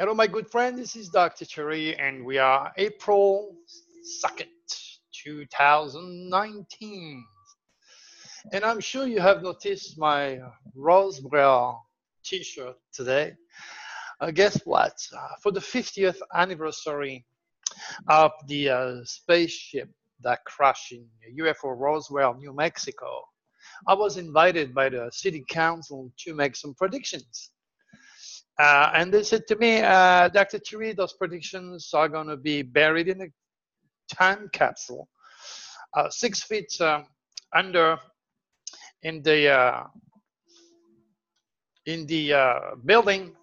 Hello, my good friend. This is Dr.Turi, and we are April 2nd, 2019. And I'm sure you have noticed my Roswell t-shirt today. Guess what? For the 50th anniversary of the spaceship that crashed in UFO Roswell, New Mexico, I was invited by the city council to make some predictions. And they said to me, Dr. Turi, those predictions are going to be buried in a time capsule, 6 feet under in the building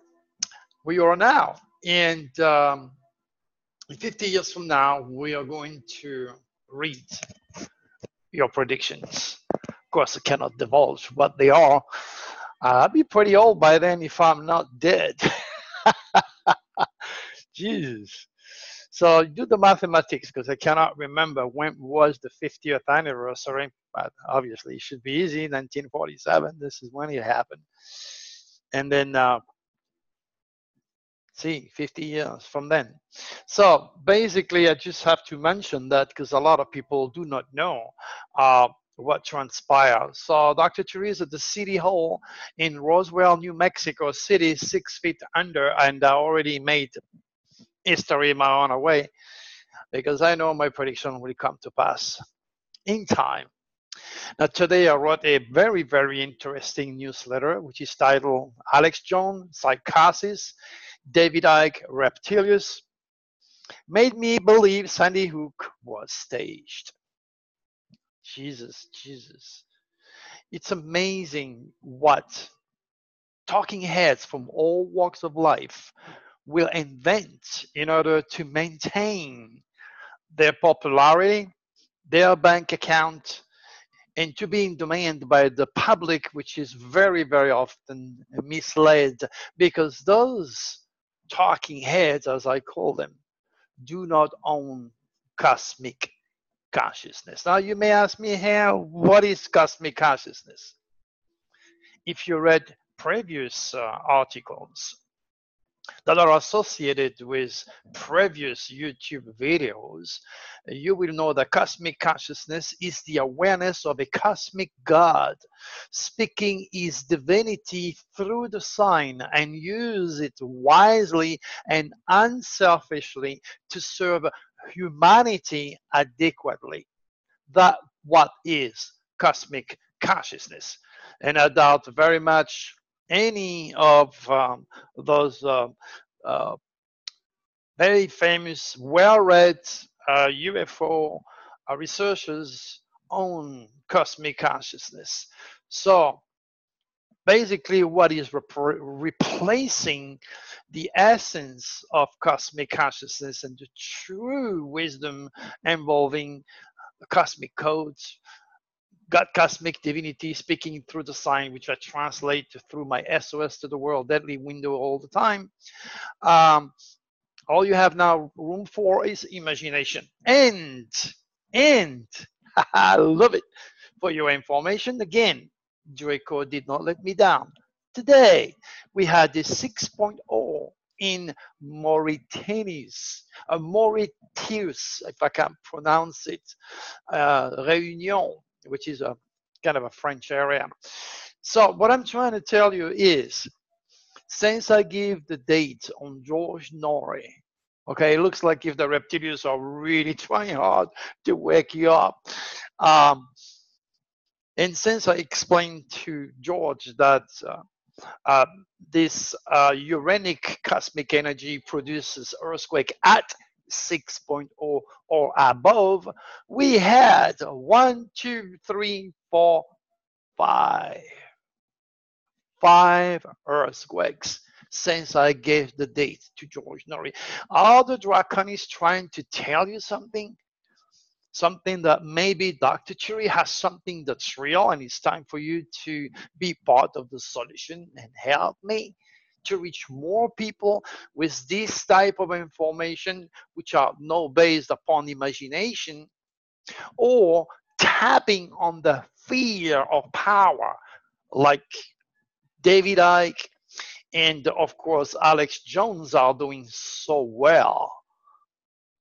we are now. And 50 years from now, we are going to read your predictions. Of course, I cannot divulge what they are. I'll be pretty old by then if I'm not dead. Jesus. So do the mathematics because I cannot remember when was the 50th anniversary, but obviously it should be easy. 1947. This is when it happened, and then see 50 years from then. So basically, I just have to mention that because a lot of people do not know. What transpired. So Dr. Teresa, the city hall in Roswell, New Mexico City, 6 feet under, and I already made history my own way because I know my prediction will come to pass in time. Now, today I wrote a very, very interesting newsletter, which is titled Alex Jones, Psychosis, David Icke, Reptilius, made me believe Sandy Hook was staged. Jesus, Jesus. It's amazing what talking heads from all walks of life will invent in order to maintain their popularity, their bank account, and to be in demand by the public, which is very, very often misled because those talking heads, as I call them, do not own cosmic consciousness. Now, you may ask me, how, what is cosmic consciousness? If you read previous articles that are associated with previous YouTube videos, you will know that cosmic consciousness is the awareness of a cosmic God speaking his divinity through the sign and use it wisely and unselfishly to serve humanity adequately. That what is cosmic consciousness. And I doubt very much any of those uh, very famous, well-read UFO researchers own cosmic consciousness. So basically, what is replacing the essence of cosmic consciousness and the true wisdom involving cosmic codes, God, cosmic divinity speaking through the sign, which I translate through my SOS to the world, deadly window all the time. Um, all you have now room for is imagination. And I love it. For your information, again, Draco did not let me down. Today, we had the 6.0 in Mauritius, Mauritius, if I can pronounce it, Réunion, which is a kind of a French area. So what I'm trying to tell you is, since I give the date on George Norrie, okay, it looks like if the reptilians are really trying hard to wake you up. Um, and since I explained to George that uh, this uranic cosmic energy produces earthquake at 6.0 or above, we had one, two, three, four, five earthquakes since I gave the date to George Norrie. Are the Draconics trying to tell you something? Something that maybe Dr. Turi has something that's real and it's time for you to be part of the solution and help me to reach more people with this type of information, which are not based upon imagination or tapping on the fear of power, like David Icke and of course Alex Jones are doing so well.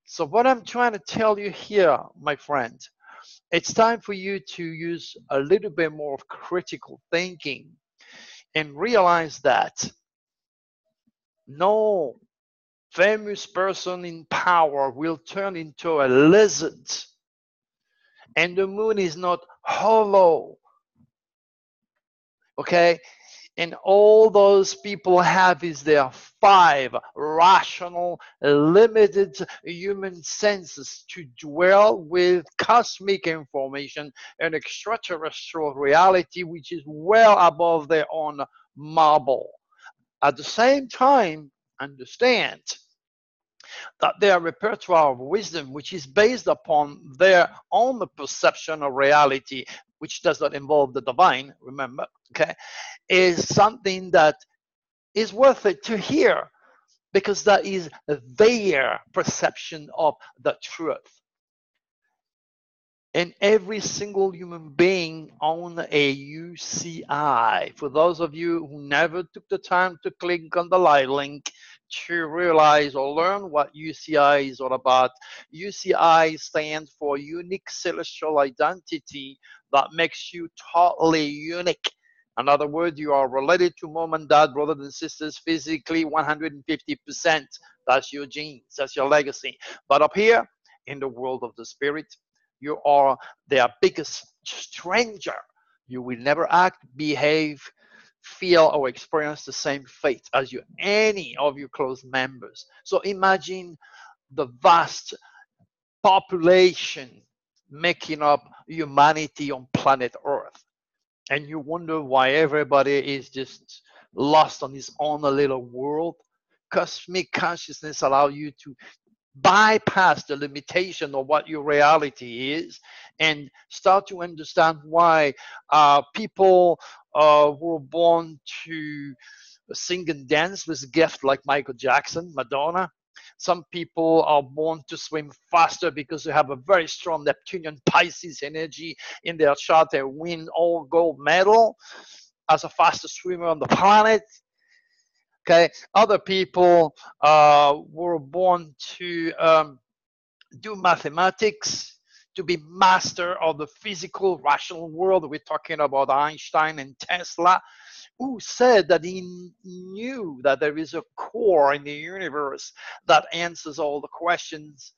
So what I'm trying to tell you here, my friend, it's time for you to use a little bit more of critical thinking and realize that no famous person in power will turn into a lizard, and the moon is not hollow. Okay, and all those people have is their five rational, limited human senses to dwell with cosmic information and extraterrestrial reality, which is well above their own marble. At the same time, understand that their repertoire of wisdom, which is based upon their own perception of reality, which does not involve the divine, remember, okay, is something that is worth it to hear because that is their perception of the truth. And every single human being on a UCI. For those of you who never took the time to click on the live link to realize or learn what UCI is all about, UCI stands for Unique Celestial Identity that makes you totally unique. In other words, you are related to mom and dad, brothers and sisters, physically 150%. That's your genes, that's your legacy. But up here in the world of the spirit, you are their biggest stranger. You will never act, behave, feel, or experience the same fate as any of your close members. So imagine the vast population making up humanity on planet Earth. And you wonder why everybody is just lost on his own little world. Cosmic consciousness allows you to bypass the limitation of what your reality is and start to understand why people were born to sing and dance with a gift like Michael Jackson, Madonna. Some people are born to swim faster because they have a very strong Neptunian Pisces energy in their chart. They win all gold medal as a fastest swimmer on the planet. Okay, other people were born to do mathematics, to be master of the physical rational world. We're talking about Einstein and Tesla, who said that he knew that there is a core in the universe that answers all the questions,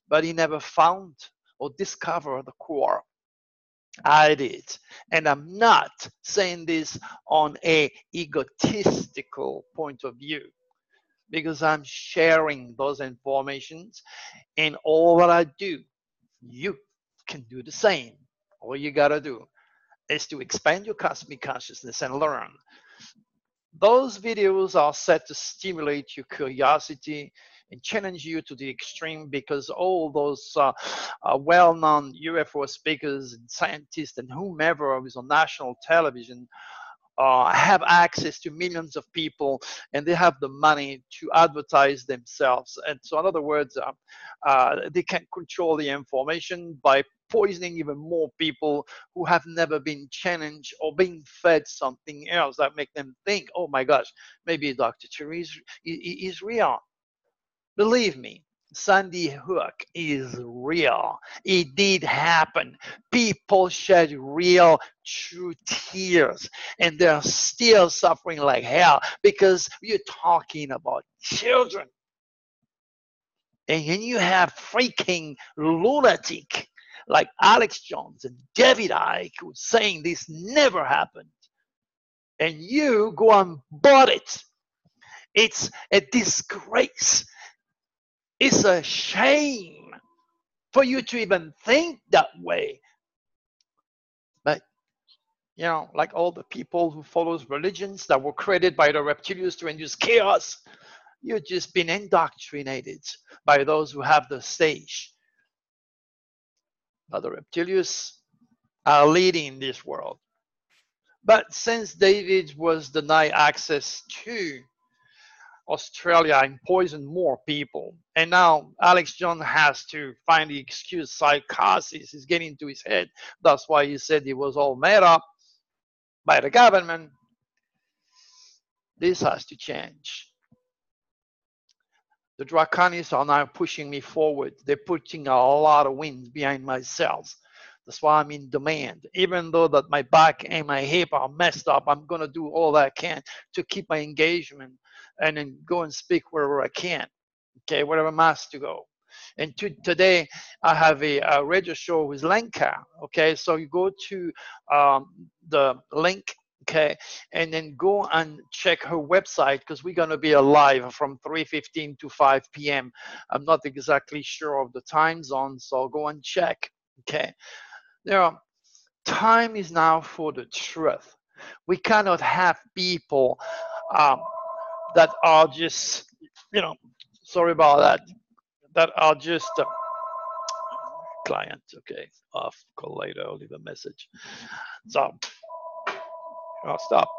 but he never found or discovered the core. I did. And I'm not saying this on a egotistical point of view because I'm sharing those informations, and all that I do, you can do the same. All you gotta do is to expand your cosmic consciousness and learn. Those videos are set to stimulate your curiosity and challenge you to the extreme because all those well-known UFO speakers and scientists and whomever is on national television have access to millions of people, and they have the money to advertise themselves. And so, in other words, they can control the information by poisoning even more people who have never been challenged or being fed something else that make them think, oh my gosh, maybe dr.turi is real. Believe me, Sandy Hook is real. It did happen. People shed real, true tears, and they're still suffering like hell because you're talking about children. And then you have freaking lunatic like Alex Jones and David Icke who's saying this never happened. And you go and bought it. It's a disgrace. It's a shame for you to even think that way. But, you know, like all the people who follows religions that were created by the reptilians to induce chaos, you've just been indoctrinated by those who have the stage. But the reptilians are leading this world. But since David was denied access to Australia and poisoned more people, and now Alex Jones has to find the excuse psychosis is getting into his head. That's why he said it was all made up by the government. This has to change. The Draconians are now pushing me forward. They're putting a lot of wind behind my sails. That's why I'm in demand. Even though that my back and my hip are messed up, I'm going to do all that I can to keep my engagement and then go and speak wherever I can. Okay, wherever I'm asked to go. And today I have a radio show with Lenka. Okay, so you go to the link, okay, and then go and check her website, because we're going to be alive from 3:15 to 5 p.m. I'm not exactly sure of the time zone, so go and check. Okay, time is now for the truth. We cannot have people um, that are just, sorry about that, that are just client. Okay, off, call later, I'll leave a message. So I'll stop.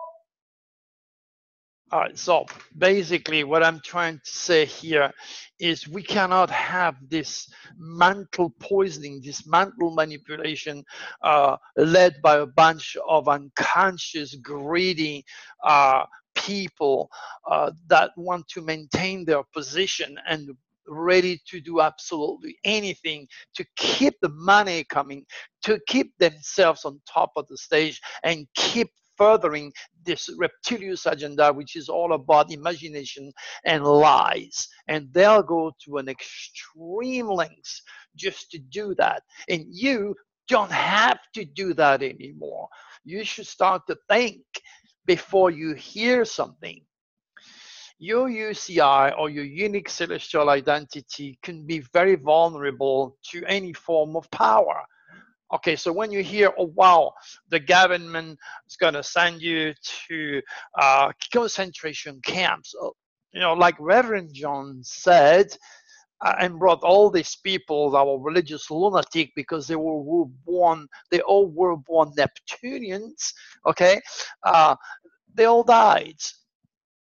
All right, so basically what I'm trying to say here is we cannot have this mental poisoning, this mental manipulation led by a bunch of unconscious, greedy people that want to maintain their position and ready to do absolutely anything to keep the money coming, to keep themselves on top of the stage and keep furthering this reptilian agenda, which is all about imagination and lies. And they'll go to an extreme lengths just to do that. And you don't have to do that anymore. You should start to think before you hear something. Your UCI, or your unique celestial identity, can be very vulnerable to any form of power. Okay, so when you hear, oh wow, the government is going to send you to concentration camps, like Reverend John said, and brought all these people that were religious lunatic because they were born, they all were born Neptunians. Okay, they all died.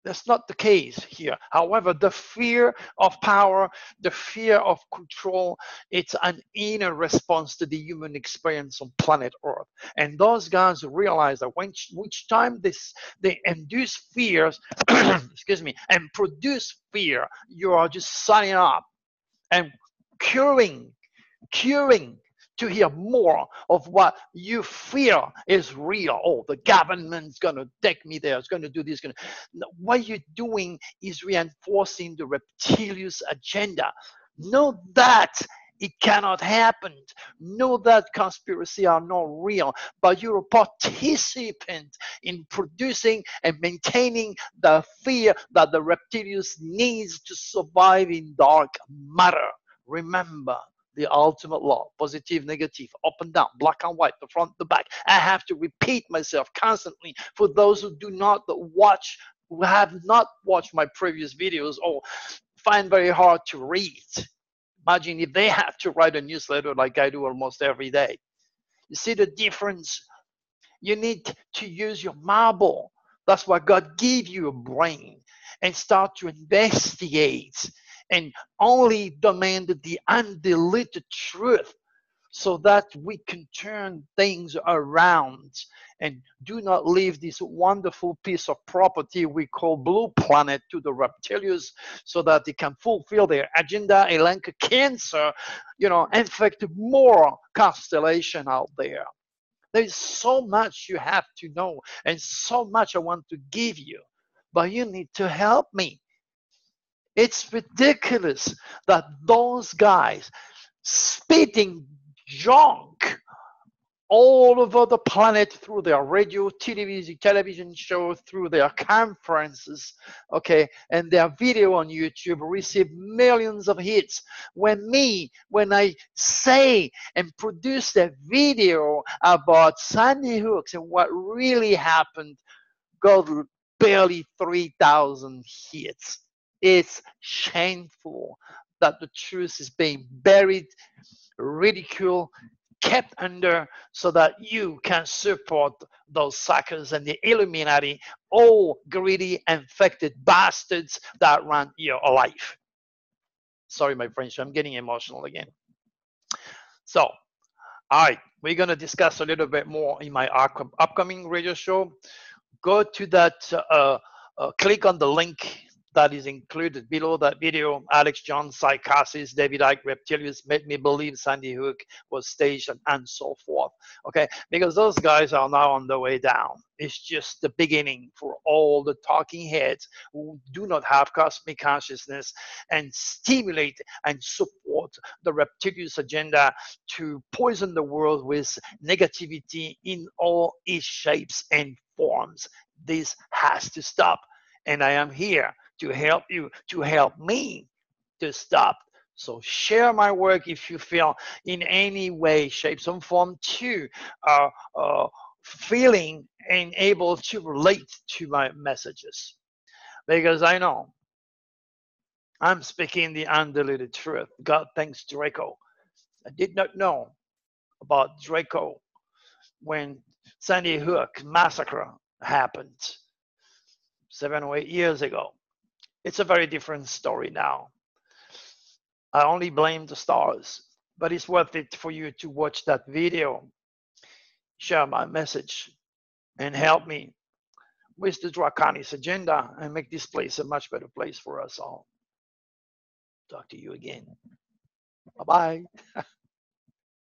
That's not the case here. However, the fear of power, the fear of control, it's an inner response to the human experience on planet Earth. And those guys realize that which time they induce fears, excuse me, and produce fear, you are just signing up and curing to hear more of what you feel is real. Oh, the government's going to take me there. It's going to do this. What you're doing is reinforcing the reptilian agenda. Know that it cannot happen. Know that conspiracy are not real, but you're a participant in producing and maintaining the fear that the reptilians needs to survive in dark matter. Remember the ultimate law: positive, negative, up and down, black and white, the front, the back. I have to repeat myself constantly for those who do not watch, who have not watched my previous videos or find very hard to read. Imagine if they have to write a newsletter like I do almost every day. You see the difference? You need to use your marble. That's why God gave you a brain, and start to investigate and only demand the undiluted truth, so that we can turn things around and do not leave this wonderful piece of property we call Blue Planet to the reptilians, so that they can fulfill their agenda and like cancer, infect more constellation out there. There's so much you have to know and so much I want to give you, but you need to help me. It's ridiculous that those guys spitting junk all over the planet through their radio, television show, through their conferences, okay, and their video on YouTube receive millions of hits. When I say and produce a video about Sandy Hooks and what really happened, got barely 3,000 hits. It's shameful that the truth is being buried, ridiculed, kept under, so that you can support those suckers and the Illuminati, all greedy, infected bastards that run your life. Sorry, my French, I'm getting emotional again. So, all right, we're going to discuss a little bit more in my upcoming radio show. Go to that click on the link that is included below that video. Alex Jones, psychosis, David Icke, reptilians, made me believe Sandy Hook was staged, and so forth. Okay, because those guys are now on the way down. It's just the beginning for all the talking heads who do not have cosmic consciousness and stimulate and support the reptilians agenda to poison the world with negativity in all its shapes and forms. This has to stop. And I am here to help you, to help me to stop. So share my work if you feel in any way, shape, some form to uh, uh, feeling and able to relate to my messages. Because I know I'm speaking the undiluted truth. God thanks Draco. I did not know about Draco when Sandy Hook massacre happened 7 or 8 years ago. It's a very different story now. I only blame the stars, but it's worth it for you to watch that video, share my message, and help me with the Draconis agenda and make this place a much better place for us all. Talk to you again. Bye bye.